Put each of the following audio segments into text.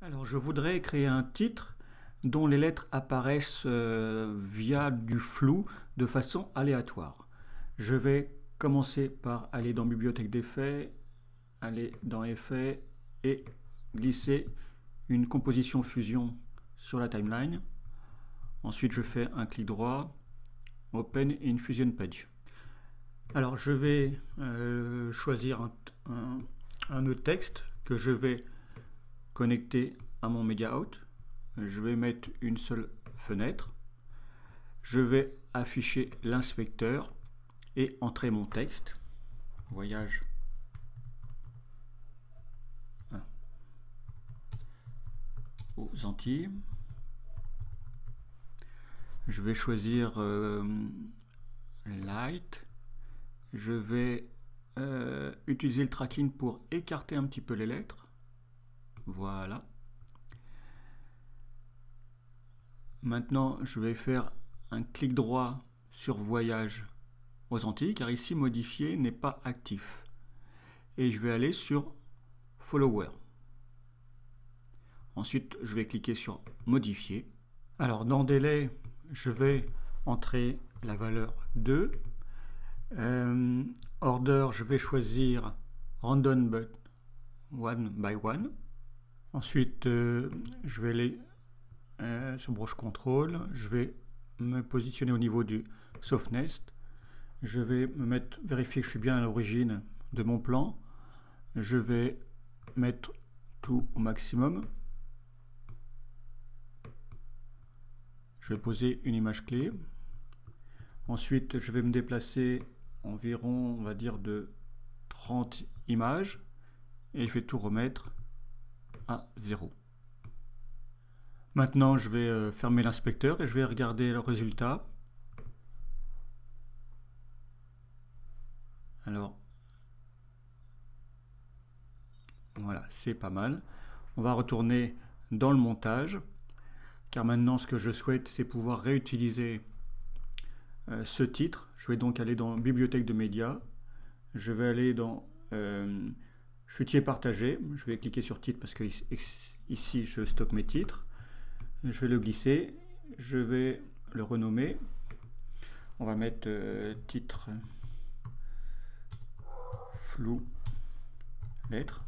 Alors, je voudrais créer un titre dont les lettres apparaissent via du flou de façon aléatoire. Je vais commencer par aller dans Bibliothèque d'effets, aller dans Effets et glisser une composition fusion sur la timeline. Ensuite, je fais un clic droit, Open in Fusion Page. Alors, je vais choisir un autre texte que je vais connecter à mon Media Out. Je vais mettre une seule fenêtre. Je vais afficher l'inspecteur et entrer mon texte. Voyage aux Antilles. Je vais choisir Light. Je vais utiliser le tracking pour écarter un petit peu les lettres. Voilà. Maintenant, je vais faire un clic droit sur Voyage aux Antilles, car ici, modifier n'est pas actif. Et je vais aller sur Follower. Ensuite, je vais cliquer sur Modifier. Alors, dans Délai, je vais entrer la valeur 2. Order, je vais choisir Random but one by one. Ensuite, je vais aller sur Brush Control. Je vais me positionner au niveau du Softness. Je vais vérifier que je suis bien à l'origine de mon plan. Je vais mettre tout au maximum. Je vais poser une image clé. Ensuite, je vais me déplacer environ, on va dire, de 30 images. Et je vais tout remettre à 0. Maintenant, je vais fermer l'inspecteur et je vais regarder le résultat. Alors, voilà, c'est pas mal. On va retourner dans le montage, car maintenant, ce que je souhaite, c'est pouvoir réutiliser ce titre. Je vais donc aller dans Bibliothèque de médias. Je vais aller dans Chutier partagé. Je vais cliquer sur titre parce que ici, je stocke mes titres. Je vais le glisser. Je vais le renommer. On va mettre titre flou lettres.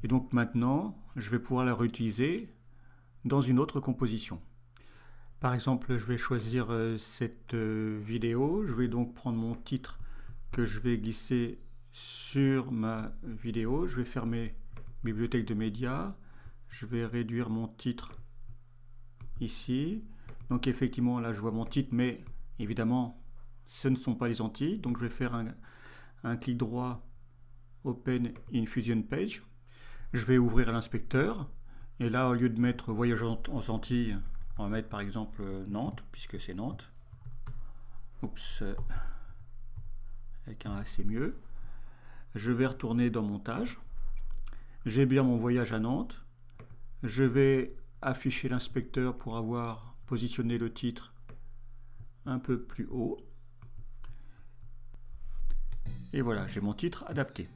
Et donc maintenant, je vais pouvoir la réutiliser dans une autre composition. Par exemple, je vais choisir cette vidéo. Je vais donc prendre mon titre que je vais glisser sur ma vidéo. Je vais fermer Bibliothèque de médias. Je vais réduire mon titre ici. Donc effectivement, là, je vois mon titre, mais évidemment, ce ne sont pas les Antilles. Donc je vais faire un clic droit, Open in Fusion Page. Je vais ouvrir l'inspecteur. Et là, au lieu de mettre Voyage aux Antilles, on va mettre par exemple Nantes, puisque c'est Nantes. Oups, avec un A, c'est mieux. Je vais retourner dans Montage. J'ai bien mon voyage à Nantes. Je vais afficher l'inspecteur pour avoir positionné le titre un peu plus haut. Et voilà, j'ai mon titre adapté.